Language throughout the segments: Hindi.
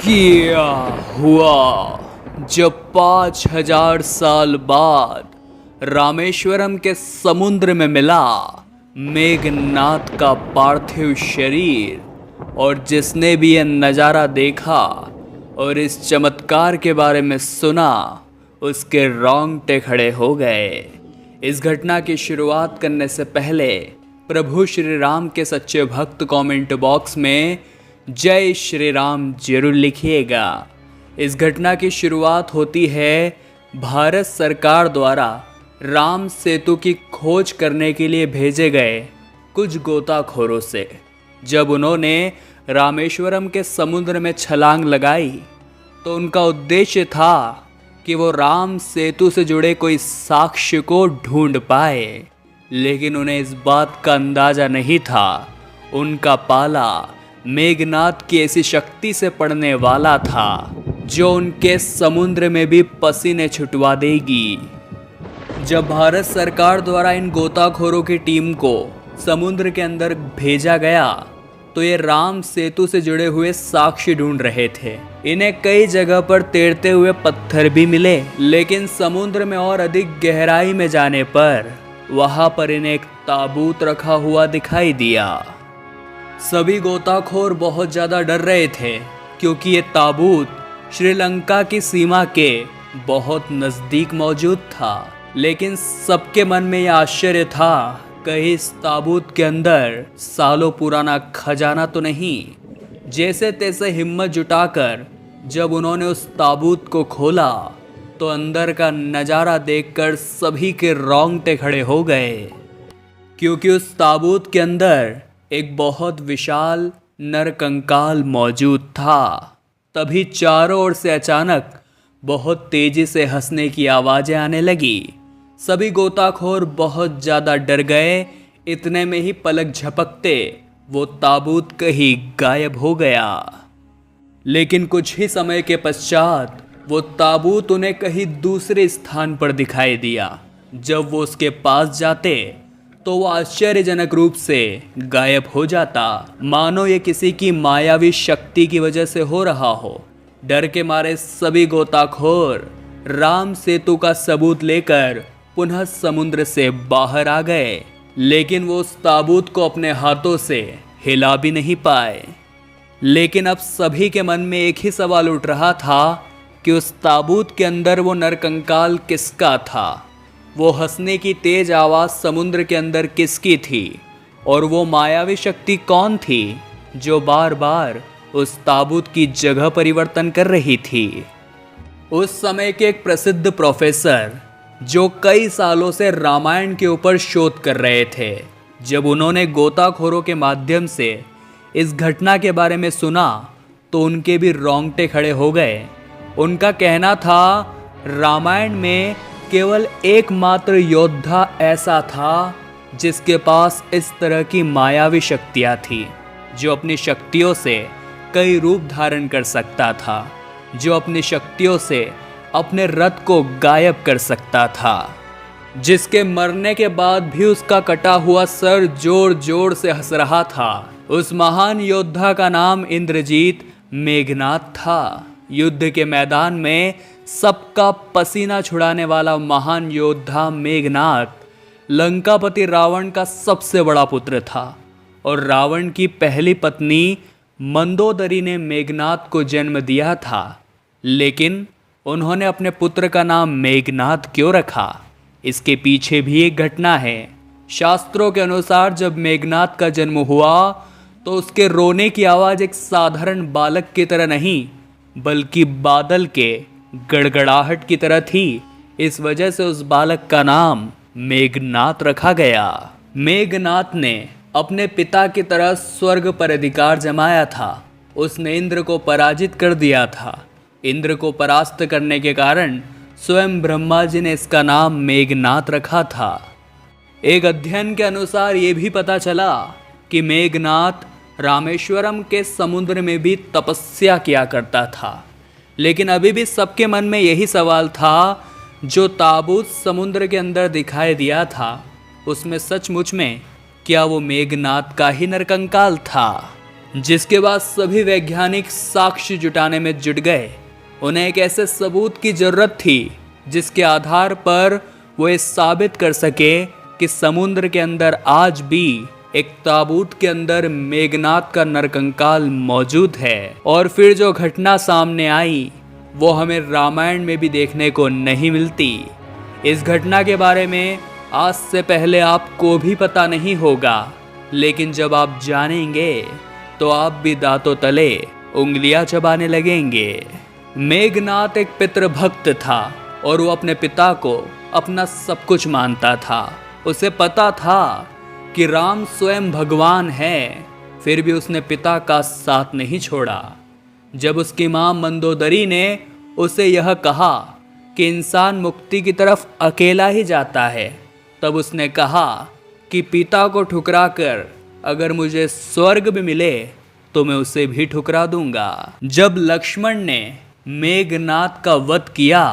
क्या हुआ जब 5000 साल बाद रामेश्वरम के समुद्र में मिला मेघनाद का पार्थिव शरीर। और जिसने भी यह नज़ारा देखा और इस चमत्कार के बारे में सुना, उसके रोंगटे खड़े हो गए। इस घटना की शुरुआत करने से पहले प्रभु श्री राम के सच्चे भक्त कमेंट बॉक्स में जय श्री राम जरूर लिखिएगा। इस घटना की शुरुआत होती है भारत सरकार द्वारा राम सेतु की खोज करने के लिए भेजे गए कुछ गोताखोरों से। जब उन्होंने रामेश्वरम के समुद्र में छलांग लगाई तो उनका उद्देश्य था कि वो राम सेतु से जुड़े कोई साक्ष्य को ढूंढ पाए, लेकिन उन्हें इस बात का अंदाजा नहीं था उनका पाला मेघनाद की ऐसी शक्ति से पड़ने वाला था जो उनके समुद्र में भी पसीने छुटवा देगी। जब भारत सरकार द्वारा इन गोताखोरों की टीम को समुद्र के अंदर भेजा गया तो ये राम सेतु से जुड़े हुए साक्ष्य ढूंढ रहे थे। इन्हें कई जगह पर तैरते हुए पत्थर भी मिले, लेकिन समुद्र में और अधिक गहराई में जाने पर वहां पर इन्हें एक ताबूत रखा हुआ दिखाई दिया। सभी गोताखोर बहुत ज़्यादा डर रहे थे क्योंकि ये ताबूत श्रीलंका की सीमा के बहुत नज़दीक मौजूद था। लेकिन सबके मन में यह आश्चर्य था कहीं इस ताबूत के अंदर सालों पुराना खजाना तो नहीं। जैसे तैसे हिम्मत जुटाकर जब उन्होंने उस ताबूत को खोला तो अंदर का नज़ारा देखकर सभी के रोंगटे खड़े हो गए, क्योंकि उस ताबूत के अंदर एक बहुत विशाल नरकंकाल मौजूद था। तभी चारों ओर से अचानक बहुत तेजी से हंसने की आवाज़ें आने लगी। सभी गोताखोर बहुत ज़्यादा डर गए। इतने में ही पलक झपकते वो ताबूत कहीं गायब हो गया। लेकिन कुछ ही समय के पश्चात वो ताबूत उन्हें कहीं दूसरे स्थान पर दिखाई दिया। जब वो उसके पास जाते तो वो आश्चर्यजनक रूप से गायब हो जाता, मानो ये किसी की मायावी शक्ति की वजह से हो रहा हो। डर के मारे सभी गोताखोर राम सेतु का सबूत लेकर पुनः समुद्र से बाहर आ गए, लेकिन वो उस ताबूत को अपने हाथों से हिला भी नहीं पाए। लेकिन अब सभी के मन में एक ही सवाल उठ रहा था कि उस ताबूत के अंदर वो नरकंकाल किसका था, वो हंसने की तेज आवाज़ समुद्र के अंदर किसकी थी, और वो मायावी शक्ति कौन थी जो बार बार उस ताबूत की जगह परिवर्तन कर रही थी। उस समय के एक प्रसिद्ध प्रोफेसर जो कई सालों से रामायण के ऊपर शोध कर रहे थे, जब उन्होंने गोताखोरों के माध्यम से इस घटना के बारे में सुना तो उनके भी रोंगटे खड़े हो गए। उनका कहना था रामायण में केवल एकमात्र योद्धा ऐसा था जिसके पास इस तरह की मायावी शक्तियाँ थी, जो अपनी शक्तियों से कई रूप धारण कर सकता था, जो अपनी शक्तियों से अपने रथ को गायब कर सकता था, जिसके मरने के बाद भी उसका कटा हुआ सर जोर जोर से हंस रहा था। उस महान योद्धा का नाम इंद्रजीत मेघनाद था। युद्ध के मैदान में सबका पसीना छुड़ाने वाला महान योद्धा मेघनाद लंकापति रावण का सबसे बड़ा पुत्र था, और रावण की पहली पत्नी मंदोदरी ने मेघनाद को जन्म दिया था। लेकिन उन्होंने अपने पुत्र का नाम मेघनाद क्यों रखा, इसके पीछे भी एक घटना है। शास्त्रों के अनुसार जब मेघनाद का जन्म हुआ तो उसके रोने की आवाज़ एक साधारण बालक की तरह नहीं, बल्कि बादल के गड़गड़ाहट की तरह थी। इस वजह से उस बालक का नाम मेघनाद रखा गया। मेघनाद ने अपने पिता की तरह स्वर्ग पर अधिकार जमाया था। उसने इंद्र को पराजित कर दिया था। इंद्र को परास्त करने के कारण स्वयं ब्रह्मा जी ने इसका नाम मेघनाद रखा था। एक अध्ययन के अनुसार ये भी पता चला कि मेघनाद रामेश्वरम के समुद्र में भी तपस्या किया करता था। लेकिन अभी भी सबके मन में यही सवाल था, जो ताबूत समुद्र के अंदर दिखाई दिया था उसमें सचमुच में क्या वो मेघनाद का ही नरकंकाल था। जिसके बाद सभी वैज्ञानिक साक्ष्य जुटाने में जुट गए। उन्हें एक ऐसे सबूत की जरूरत थी जिसके आधार पर वो ये साबित कर सके कि समुद्र के अंदर आज भी एक ताबूत के अंदर मेघनाद का नरकंकाल मौजूद है। और फिर जो घटना सामने आई वो हमें रामायण में भी देखने को नहीं मिलती। इस घटना के बारे में आज से पहले आपको भी पता नहीं होगा, लेकिन जब आप जानेंगे तो आप भी दांतों तले उंगलियां चबाने लगेंगे। मेघनाद एक पितृभक्त था और वो अपने पिता को अपना सब कुछ मानता था। उसे पता था कि राम स्वयं भगवान है, फिर भी उसने पिता का साथ नहीं छोड़ा। जब उसकी मां मंदोदरी ने उसे यह कहा कि इंसान मुक्ति की तरफ अकेला ही जाता है, तब उसने कहा कि पिता को ठुकरा कर अगर मुझे स्वर्ग भी मिले तो मैं उसे भी ठुकरा दूंगा। जब लक्ष्मण ने मेघनाद का वध किया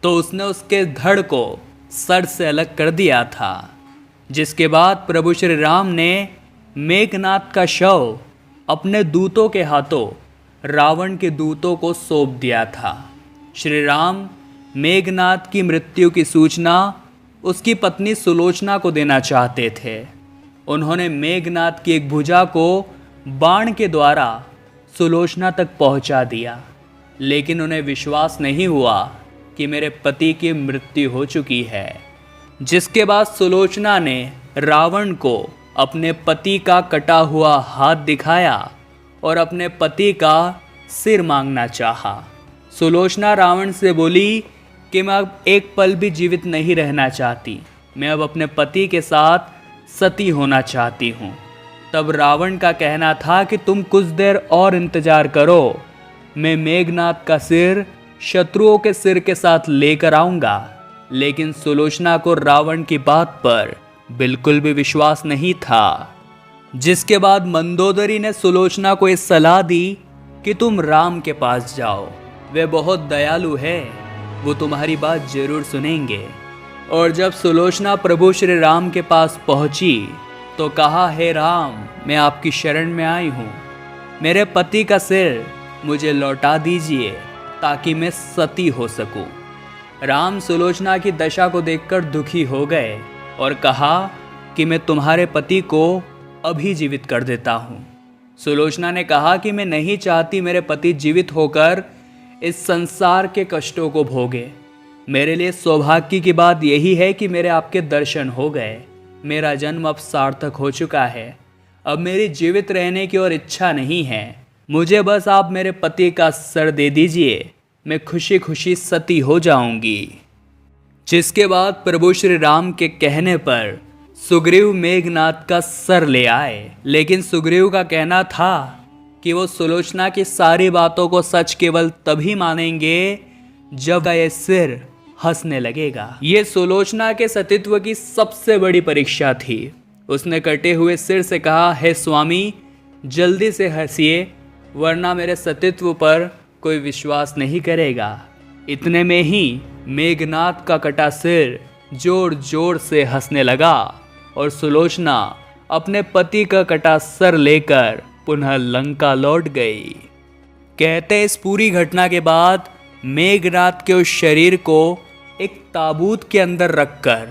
तो उसने उसके धड़ को सर से अलग कर दिया था, जिसके बाद प्रभु श्री राम ने मेघनाद का शव अपने दूतों के हाथों रावण के दूतों को सौंप दिया था। श्री राम मेघनाद की मृत्यु की सूचना उसकी पत्नी सुलोचना को देना चाहते थे। उन्होंने मेघनाद की एक भुजा को बाण के द्वारा सुलोचना तक पहुंचा दिया, लेकिन उन्हें विश्वास नहीं हुआ कि मेरे पति की मृत्यु हो चुकी है। जिसके बाद सुलोचना ने रावण को अपने पति का कटा हुआ हाथ दिखाया और अपने पति का सिर मांगना चाहा। सुलोचना रावण से बोली कि मैं अब एक पल भी जीवित नहीं रहना चाहती, मैं अब अपने पति के साथ सती होना चाहती हूँ। तब रावण का कहना था कि तुम कुछ देर और इंतजार करो, मैं मेघनाद का सिर शत्रुओं के सिर के साथ लेकर आऊंगा। लेकिन सुलोचना को रावण की बात पर बिल्कुल भी विश्वास नहीं था। जिसके बाद मंदोदरी ने सुलोचना को इस सलाह दी कि तुम राम के पास जाओ, वे बहुत दयालु है, वो तुम्हारी बात जरूर सुनेंगे। और जब सुलोचना प्रभु श्री राम के पास पहुंची तो कहा, हे राम, मैं आपकी शरण में आई हूँ, मेरे पति का सिर मुझे लौटा दीजिए ताकि मैं सती हो सकूं। राम सुलोचना की दशा को देखकर दुखी हो गए और कहा कि मैं तुम्हारे पति को अभी जीवित कर देता हूँ। सुलोचना ने कहा कि मैं नहीं चाहती मेरे पति जीवित होकर इस संसार के कष्टों को भोगे। मेरे लिए सौभाग्य की बात यही है कि मेरे आपके दर्शन हो गए, मेरा जन्म अब सार्थक हो चुका है, अब मेरी जीवित रहने की और इच्छा नहीं है, मुझे बस आप मेरे पति का सर दे दीजिए, मैं खुशी खुशी सती हो जाऊंगी। जिसके बाद प्रभु श्री राम के कहने पर सुग्रीव मेघनाद का सर ले आए, लेकिन सुग्रीव का कहना था कि वो सुलोचना की सारी बातों को सच केवल तभी मानेंगे जब ये सिर हंसने लगेगा। ये सुलोचना के सतीत्व की सबसे बड़ी परीक्षा थी। उसने कटे हुए सिर से कहा, हे स्वामी, जल्दी से हंसिए, वरना मेरे सतीत्व पर कोई विश्वास नहीं करेगा। इतने में ही मेघनाद का कटा सिर जोर जोर से हंसने लगा और सुलोचना अपने पति का कटा सर लेकर पुनः लंका लौट गई। कहते इस पूरी घटना के बाद मेघनाद के उस शरीर को एक ताबूत के अंदर रखकर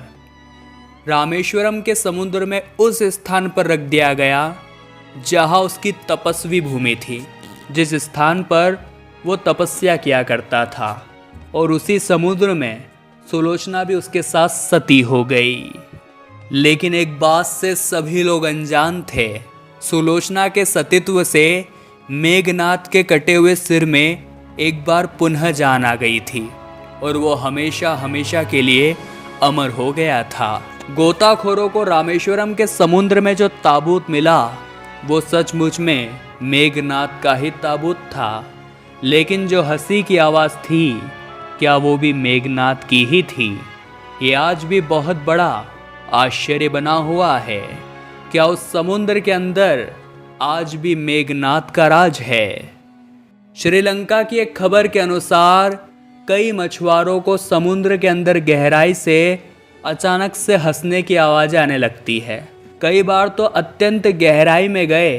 रामेश्वरम के समुद्र में उस स्थान पर रख दिया गया जहां उसकी तपस्वी भूमि थी, जिस स्थान पर वो तपस्या किया करता था। और उसी समुद्र में सुलोचना भी उसके साथ सती हो गई। लेकिन एक बात से सभी लोग अनजान थे, सुलोचना के सतीत्व से मेघनाद के कटे हुए सिर में एक बार पुनः जान आ गई थी और वो हमेशा हमेशा के लिए अमर हो गया था। गोताखोरों को रामेश्वरम के समुद्र में जो ताबूत मिला वो सचमुच में मेघनाद का ही ताबूत था, लेकिन जो हंसी की आवाज़ थी क्या वो भी मेघनाद की ही थी? ये आज भी बहुत बड़ा आश्चर्य बना हुआ है। क्या उस समुद्र के अंदर आज भी मेघनाद का राज है? श्रीलंका की एक खबर के अनुसार कई मछुआरों को समुद्र के अंदर गहराई से अचानक से हंसने की आवाज़ आने लगती है। कई बार तो अत्यंत गहराई में गए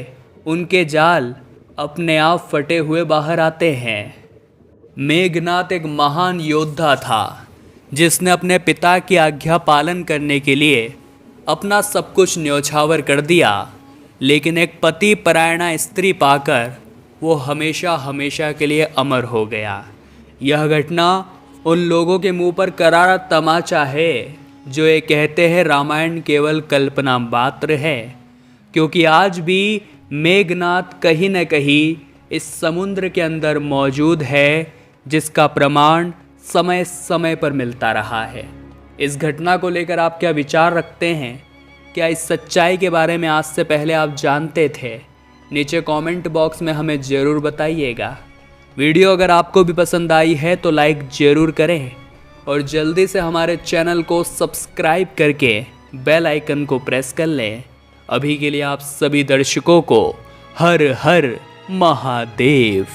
उनके जाल अपने आप फटे हुए बाहर आते हैं। मेघनाद एक महान योद्धा था जिसने अपने पिता की आज्ञा पालन करने के लिए अपना सब कुछ न्यौछावर कर दिया, लेकिन एक पति परायणा स्त्री पाकर वो हमेशा हमेशा के लिए अमर हो गया। यह घटना उन लोगों के मुंह पर करारा तमाचा है जो ये कहते हैं रामायण केवल कल्पना मात्र है, क्योंकि आज भी मेघनाद कहीं न कहीं इस समुद्र के अंदर मौजूद है, जिसका प्रमाण समय समय पर मिलता रहा है। इस घटना को लेकर आप क्या विचार रखते हैं? क्या इस सच्चाई के बारे में आज से पहले आप जानते थे? नीचे कमेंट बॉक्स में हमें ज़रूर बताइएगा। वीडियो अगर आपको भी पसंद आई है तो लाइक ज़रूर करें और जल्दी से हमारे चैनल को सब्सक्राइब करके बेल आइकन को प्रेस कर लें। अभी के लिए आप सभी दर्शकों को हर हर महादेव।